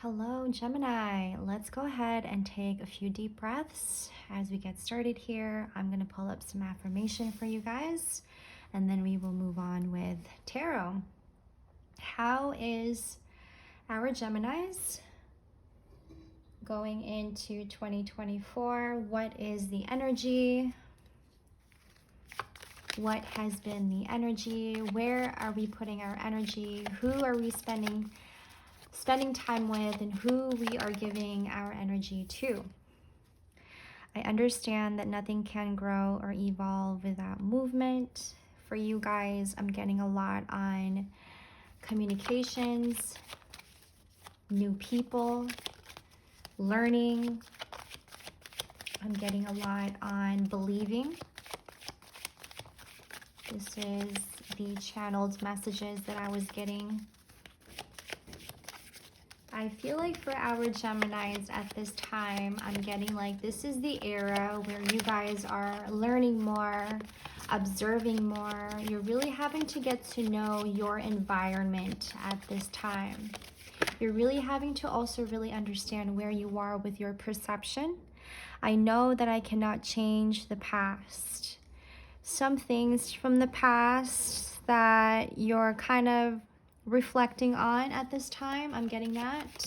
Hello, Gemini. Let's go ahead and take a few deep breaths as we get started here. I'm going to pull up some affirmation for you guys, and then we will move on with tarot. How is our Geminis going into 2024? What is the energy? What has been the energy? Where are we putting our energy? Who are we spending time with, and who we are giving our energy to? I understand that nothing can grow or evolve without movement. For you guys, I'm getting a lot on communications, new people, learning. I'm getting a lot on believing. This is the channeled messages that I was getting. I feel like for our Geminis at this time, I'm getting like this is the era where you guys are learning more, observing more. You're really having to get to know your environment at this time. You're really having to also really understand where you are with your perception. I know that I cannot change the past. Some things from the past that you're kind of reflecting on at this time. I'm getting that.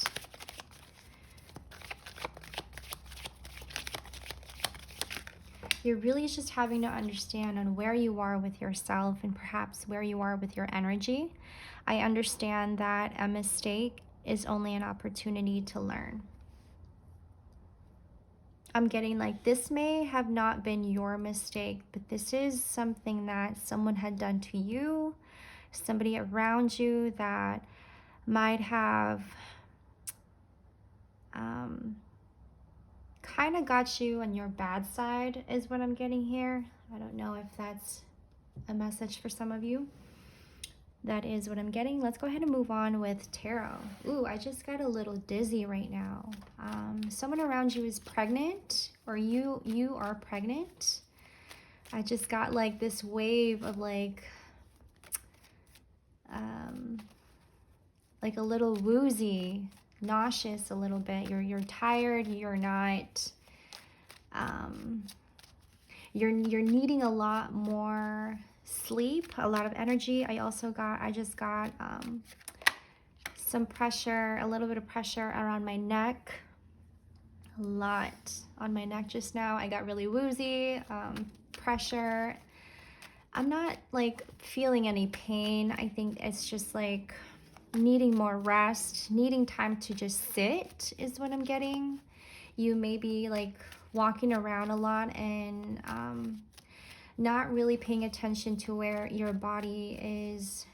You're really just having to understand on where you are with yourself and perhaps where you are with your energy. I understand that a mistake is only an opportunity to learn. I'm getting like this may have not been your mistake, but this is something that someone had done to you, somebody around you that might have kind of got you on your bad side is what I'm getting here. I don't know if that's a message for some of you. That is what I'm getting. Let's go ahead and move on with tarot. Ooh, I just got a little dizzy right now. Someone around you is pregnant, or you are pregnant. I just got like this wave of like a little woozy, nauseous a little bit. You're tired. You're not. You're needing a lot more sleep, a lot of energy. I just got some pressure, a little bit of pressure around my neck. A lot on my neck just now. I got really woozy, pressure. I'm not like feeling any pain. I think it's just like needing more rest, needing time to just sit is what I'm getting. You may be like walking around a lot and not really paying attention to where your body is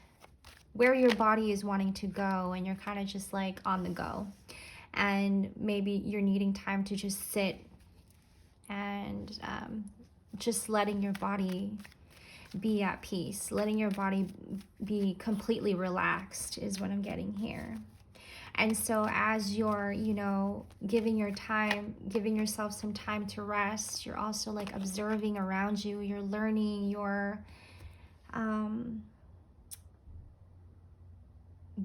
wanting to go, and you're kind of just like on the go, and maybe you're needing time to just sit and just letting your body be at peace, letting your body be completely relaxed is what I'm getting here. And so as you're, giving yourself some time to rest, you're also like observing around you, you're learning, you're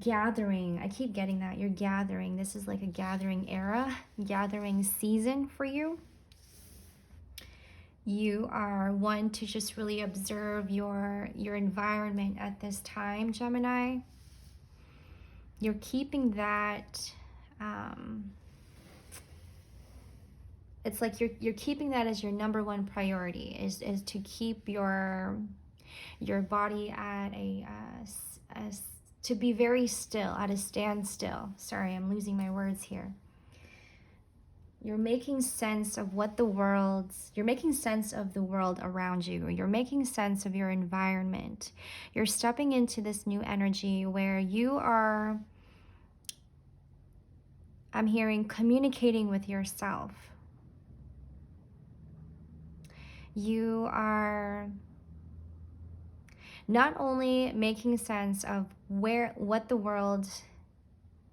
gathering. I keep getting that. You're gathering. This is like a gathering era, gathering season for you. You are one to just really observe your environment at this time, Gemini. You're keeping that, it's like you're keeping that as your number one priority, is to keep your body at to be very still, at a standstill. Sorry, I'm losing my words here. You're making sense of you're making sense of the world around you. You're making sense of your environment. You're stepping into this new energy where you are, I'm hearing, communicating with yourself. You are not only making sense of what the world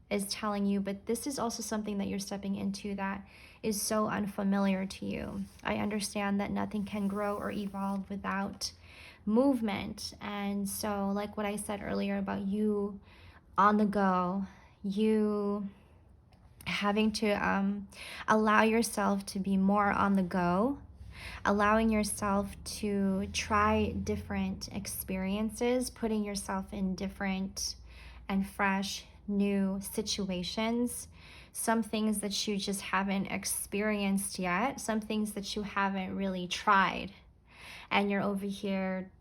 is telling you, but this is also something that you're stepping into that is so unfamiliar to you. I understand that nothing can grow or evolve without movement. And so like what I said earlier about you on the go, you having to allow yourself to be more on the go, allowing yourself to try different experiences, putting yourself in different and fresh new situations, some things that you just haven't experienced yet, some things that you haven't really tried. And you're over here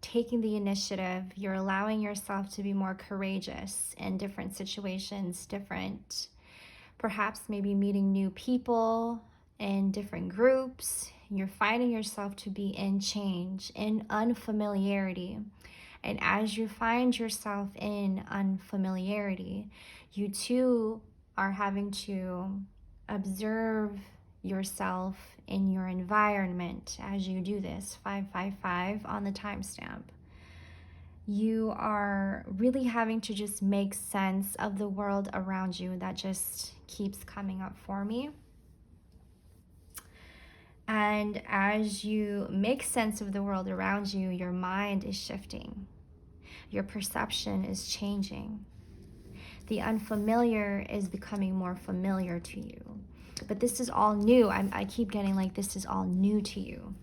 taking the initiative. You're allowing yourself to be more courageous in different situations, different, perhaps maybe meeting new people in different groups. You're finding yourself to be in change, in unfamiliarity. And as you find yourself in unfamiliarity, you too are having to observe yourself in your environment as you do this. 555 on the timestamp. You are really having to just make sense of the world around you. That just keeps coming up for me. And as you make sense of the world around you, your mind is shifting. Your perception is changing. The unfamiliar is becoming more familiar to you. But this is all new. I keep getting like this is all new to you.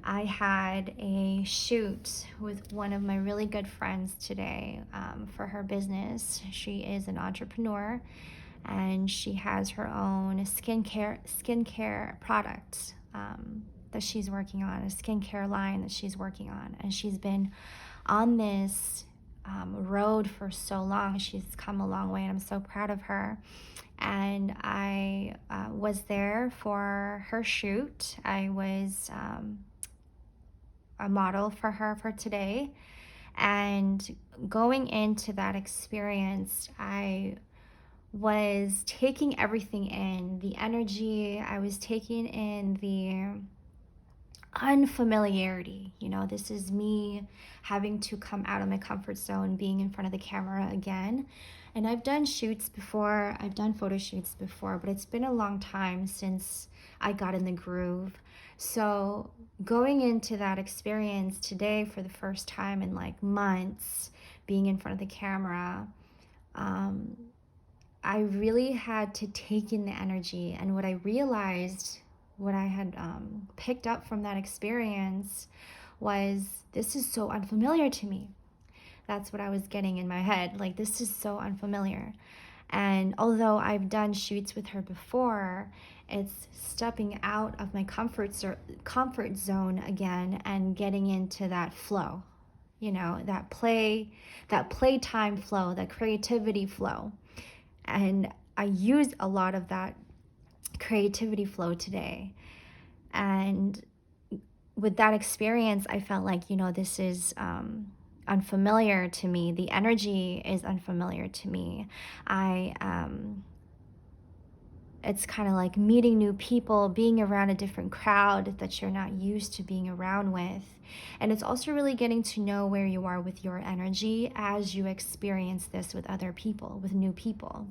I had a shoot with one of my really good friends today for her business. She is an entrepreneur and she has her own skincare product that she's working on, a skincare line that she's working on. And she's been on this road for so long. She's come a long way and I'm so proud of her. And I was there for her shoot. I was a model for her for today. And going into that experience, I was taking everything in, the energy, I was taking in the unfamiliarity. You know, this is me having to come out of my comfort zone, being in front of the camera again. And I've done shoots before, I've done photo shoots before, but it's been a long time since I got in the groove. So going into that experience today for the first time in like months, being in front of the camera, I really had to take in the energy. And what I realized, what I had picked up from that experience was, this is so unfamiliar to me. That's what I was getting in my head. Like, this is so unfamiliar. And although I've done shoots with her before, it's stepping out of my comfort zone again and getting into that flow, you know, that playtime flow, that creativity flow. And I used a lot of that creativity flow today. And with that experience, I felt like, you know, this is unfamiliar to me. The energy is unfamiliar to me. It's kind of like meeting new people, being around a different crowd that you're not used to being around with. And it's also really getting to know where you are with your energy as you experience this with other people, with new people.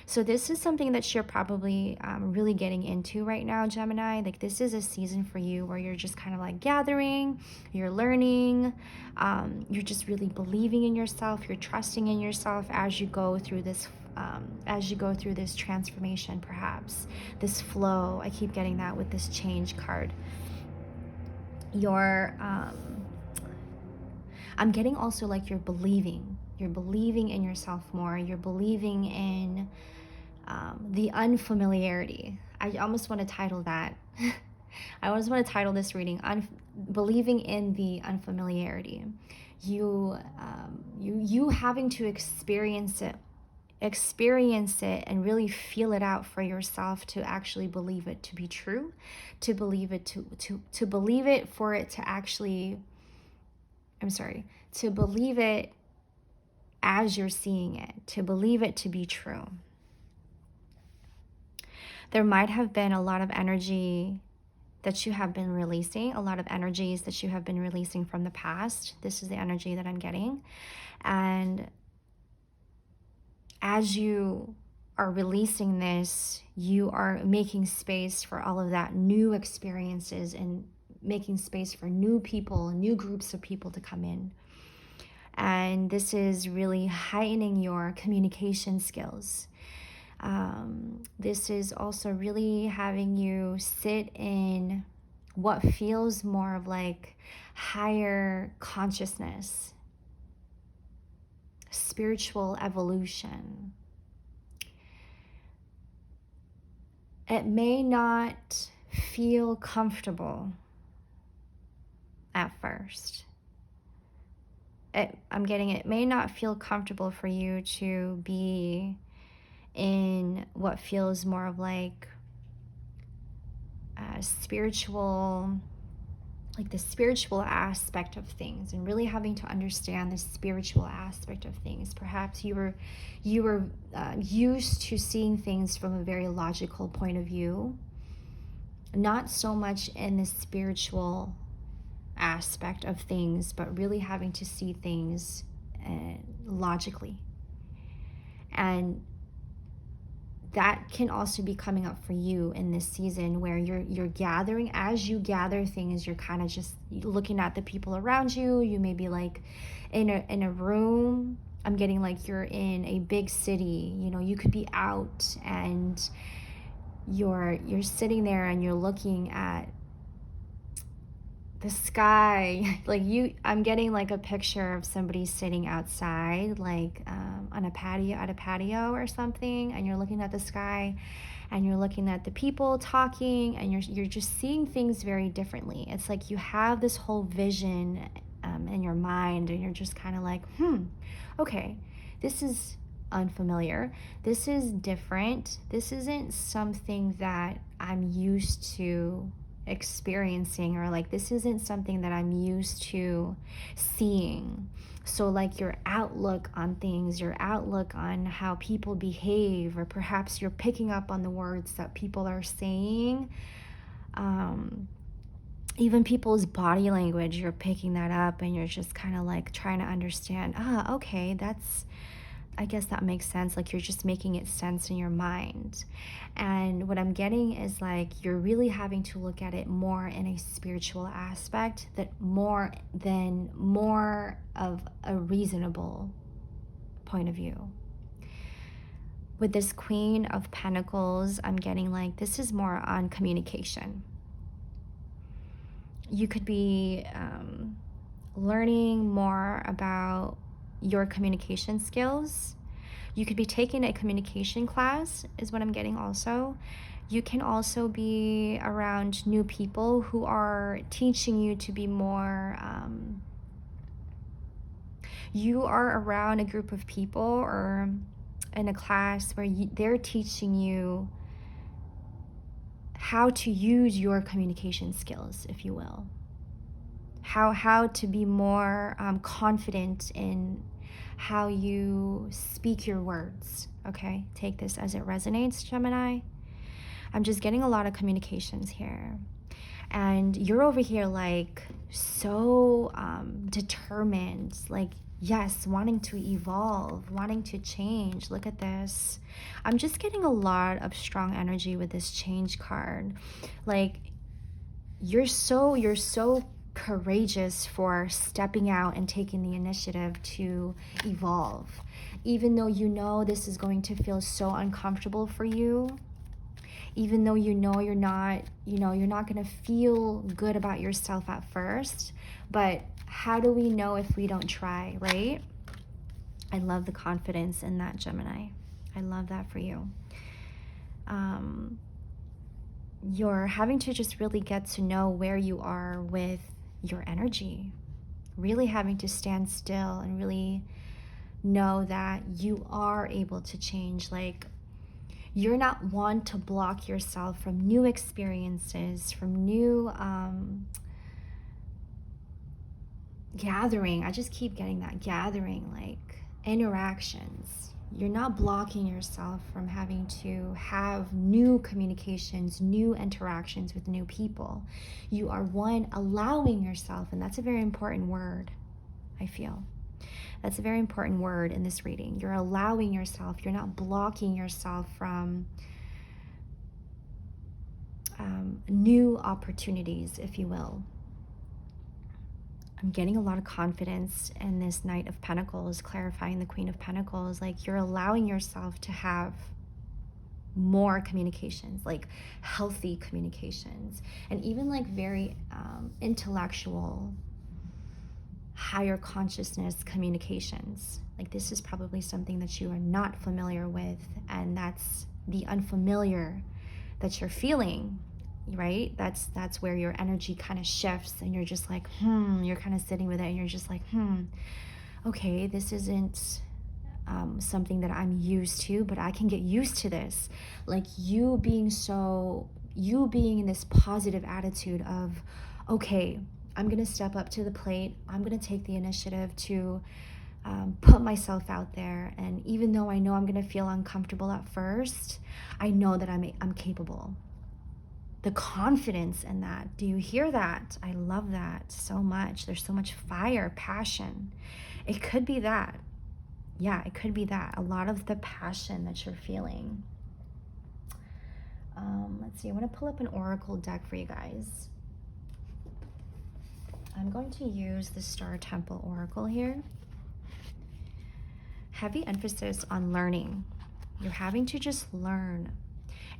So this is something that you're probably really getting into right now, Gemini. Like, this is a season for you where you're just kind of like gathering, you're learning, you're just really believing in yourself, you're trusting in yourself as you go through this transformation, perhaps this flow. I keep getting that with this change card. I'm getting also like you're believing in yourself more. You're believing in the unfamiliarity. I almost want to title that. I almost want to title this reading believing in the unfamiliarity. You having to experience it and really feel it out for yourself to actually believe it to be true, to believe it to believe it for it to actually, to believe it as you're seeing it, to believe it to be true. There might have been a lot of energy that you have been releasing, a lot of energies that you have been releasing from the past. This is the energy that I'm getting. And as you are releasing this, you are making space for all of that new experiences and making space for new people, new groups of people to come in. And this is really heightening your communication skills. This is also really having you sit in what feels more of like higher consciousness, spiritual evolution. It may not feel comfortable at first. I'm getting it may not feel comfortable for you to be in what feels more of like spiritual, like the spiritual aspect of things, and really having to understand the spiritual aspect of things. Perhaps you were used to seeing things from a very logical point of view, not so much in the spiritual aspect of things, but really having to see things logically. And that can also be coming up for you in this season, where you're gathering. As you gather things, you're kind of just looking at the people around you. You may be like in a room. I'm getting like you're in a big city. You know, you could be out and you're sitting there and you're looking at the sky. Like I'm getting like a picture of somebody sitting outside, like on a patio, at a patio or something, and you're looking at the sky and you're looking at the people talking, and you're just seeing things very differently. It's like you have this whole vision in your mind, and you're just kind of like, okay, this is unfamiliar. This is different. This isn't something that I'm used to experiencing, or like this isn't something that I'm used to seeing. So like your outlook on things, your outlook on how people behave, or perhaps you're picking up on the words that people are saying, even people's body language, you're picking that up, and you're just kind of like trying to understand, okay, I guess that makes sense. Like you're just making it sense in your mind. And what I'm getting is like you're really having to look at it more in a spiritual aspect, that more of a reasonable point of view. With this Queen of Pentacles, I'm getting like this is more on communication. You could be learning more about your communication skills. You could be taking a communication class, is what I'm getting also. You can also be around new people who are teaching you to be more, you are around a group of people or in a class where they're teaching you how to use your communication skills, if you will. How to be more confident in how you speak your words. Okay, take this as it resonates, Gemini. I'm just getting a lot of communications here. And you're over here like so determined, like, yes, wanting to evolve, wanting to change. Look at this. I'm just getting a lot of strong energy with this change card. Like you're so courageous for stepping out and taking the initiative to evolve, even though you know this is going to feel so uncomfortable for you, even though you know you're not going to feel good about yourself at first. But how do we know if we don't try, right? I love the confidence in that, Gemini. I love that for you. You're having to just really get to know where you are with your energy, really having to stand still and really know that you are able to change. Like you're not one to block yourself from new experiences, from new gathering. I just keep getting that gathering, like interactions. You're not blocking yourself from having to have new communications, new interactions with new people. You are one allowing yourself, and that's a very important word, I feel. That's a very important word in this reading. You're allowing yourself, you're not blocking yourself from new opportunities, if you will. I'm getting a lot of confidence in this Knight of Pentacles, clarifying the Queen of Pentacles. Like you're allowing yourself to have more communications, like healthy communications, and even like very intellectual, higher consciousness communications. Like this is probably something that you are not familiar with, and that's the unfamiliar that you're feeling, right? That's where your energy kind of shifts, and you're just like, you're kind of sitting with it, and you're just like, okay, this isn't something that I'm used to, but I can get used to this. Like you being in this positive attitude of, okay, I'm gonna step up to the plate. I'm gonna take the initiative to put myself out there. And even though I know I'm gonna feel uncomfortable at first, I know that I'm capable. The confidence in that. Do you hear that? I love that so much. There's so much fire, passion. It could be that. Yeah, it could be that. A lot of the passion that you're feeling. Let's see, I want to pull up an oracle deck for you guys. I'm going to use the Star Temple Oracle here. Heavy emphasis on learning. You're having to just learn.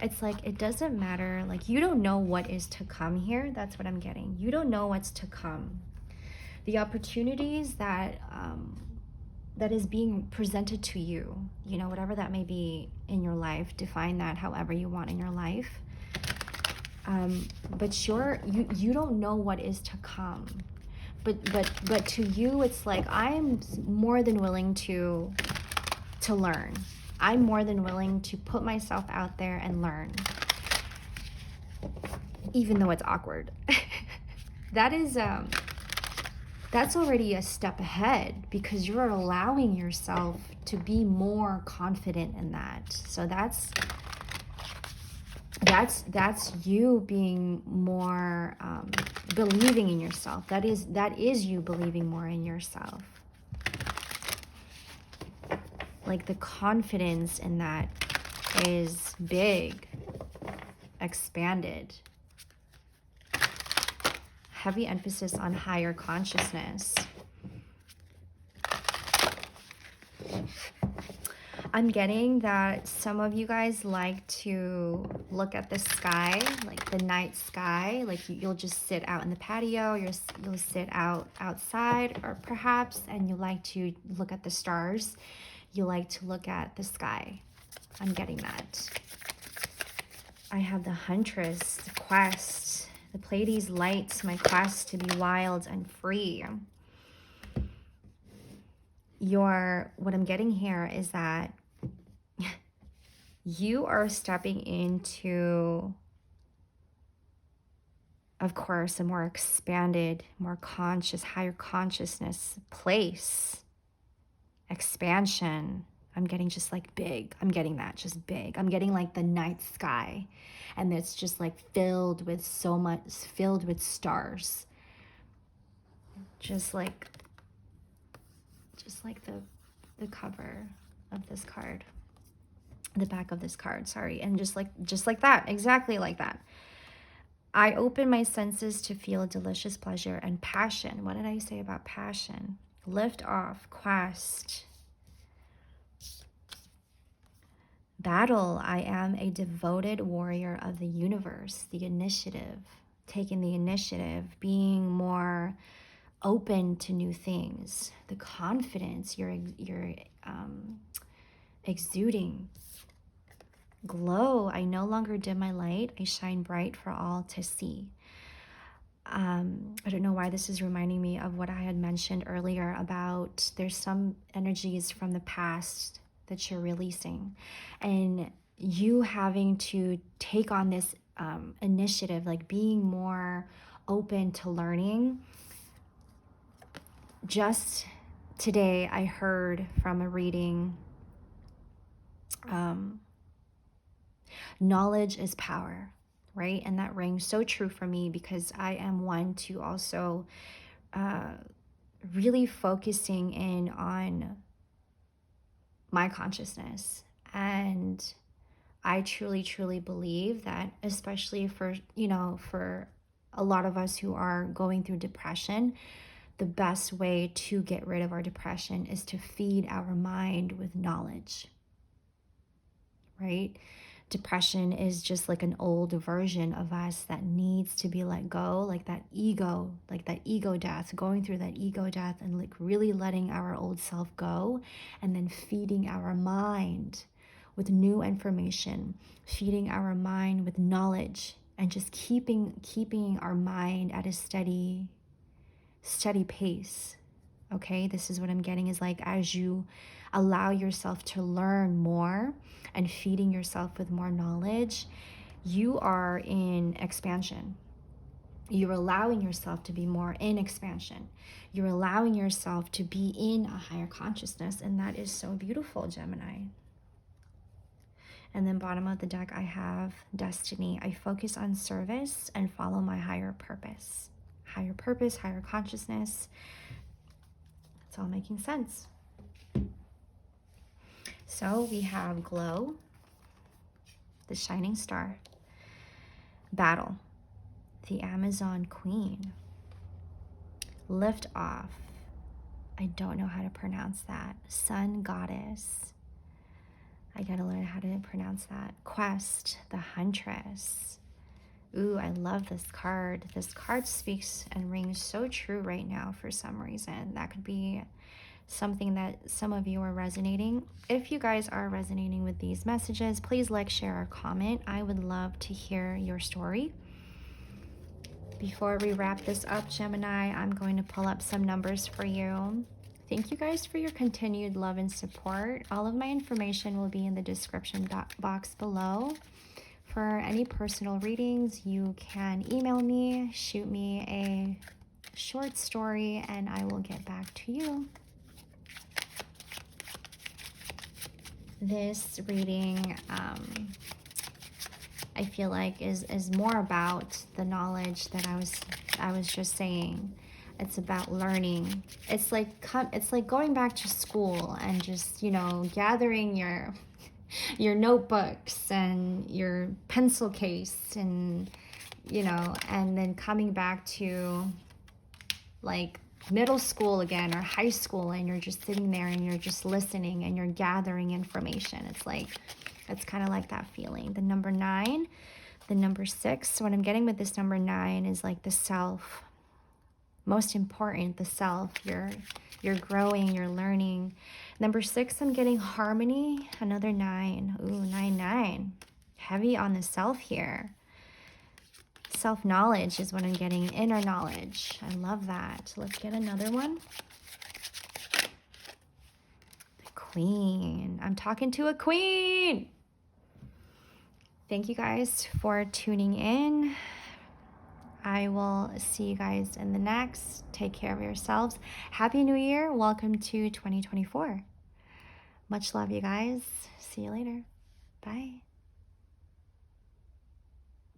It's like, it doesn't matter. Like, you don't know what is to come here. That's what I'm getting. You don't know what's to come. The opportunities that is being presented to you, you know, whatever that may be in your life, define that however you want in your life. But you don't know what is to come. But to you, it's like, I'm more than willing to learn. I'm more than willing to put myself out there and learn, even though it's awkward. That's already a step ahead, because you're allowing yourself to be more confident in that. So that's you being more believing in yourself. That is you believing more in yourself. Like the confidence in that is big, expanded. Heavy emphasis on higher consciousness. I'm getting that some of you guys like to look at the sky, like the night sky. Like you'll just sit out in the patio, you'll sit outside, or perhaps, and you like to look at the stars. You like to look at the sky. I'm getting that. I have the Huntress, the quest, the Pleiades light, my quest to be wild and free. What I'm getting here is that you are stepping into, of course, a more expanded, more conscious, higher consciousness place. Expansion. I'm getting just like big. I'm getting that, just big. I'm getting like the night sky, and it's just like filled with stars. Just like the cover of this card, the back of this card, sorry. And just like that, exactly like that. I open my senses to feel delicious pleasure and passion. What did I say about passion? Lift off, quest. Battle, I am a devoted warrior of the universe. The initiative, taking the initiative, being more open to new things. The confidence you're exuding. Glow, I no longer dim my light. I shine bright for all to see. I don't know why this is reminding me of what I had mentioned earlier about there's some energies from the past that you're releasing, and you having to take on this initiative, like being more open to learning. Just today I heard from a reading, knowledge is power, right? And that rings so true for me, because I am one to also really focusing in on my consciousness. And I truly, truly believe that, especially for a lot of us who are going through depression, the best way to get rid of our depression is to feed our mind with knowledge, right? Depression is just like an old version of us that needs to be let go, like that ego death, going through that ego death and like really letting our old self go, and then feeding our mind with new information, feeding our mind with knowledge, and just keeping our mind at a steady pace. Okay, this is what I'm getting, is like as you allow yourself to learn more and feeding yourself with more knowledge, you are in expansion. You're allowing yourself to be more in expansion. You're allowing yourself to be in a higher consciousness, and that is so beautiful, Gemini. And then bottom of the deck, I have destiny. I focus on service and follow my higher purpose. Higher purpose, higher consciousness. It's all making sense. So we have glow, the shining star, battle, the Amazon queen, lift off. I don't know how to pronounce that. Sun goddess. I gotta learn how to pronounce that. Quest, the huntress. Ooh, I love this card. This card speaks and rings so true right now for some reason. That could be something that some of you are resonating. If you guys are resonating with these messages, please like, share, or comment. I would love to hear your story. Before we wrap this up, Gemini, I'm going to pull up some numbers for you. Thank you guys for your continued love and support. All of my information will be in the description box below. For any personal readings, you can email me, shoot me a short story, and I will get back to you. This reading, I feel like is more about the knowledge that I was just saying. It's about learning. It's like going back to school and just, you know, gathering your notebooks and your pencil case, and you know, and then coming back to like middle school again or high school, and you're just sitting there and you're just listening and you're gathering information. It's kind of like that feeling. The number 9, the number 6. So what I'm getting with this number 9 is like the self. Most important, the self. You're growing, you're learning. Number 6, I'm getting harmony. Another 9. Ooh, 9. Heavy on the self here. Self-knowledge is what I'm getting. Inner knowledge. I love that. Let's get another one. The Queen. I'm talking to a queen. Thank you guys for tuning in. I will see you guys in the next. Take care of yourselves. Happy New Year. Welcome to 2024. Much love, you guys. See you later. Bye.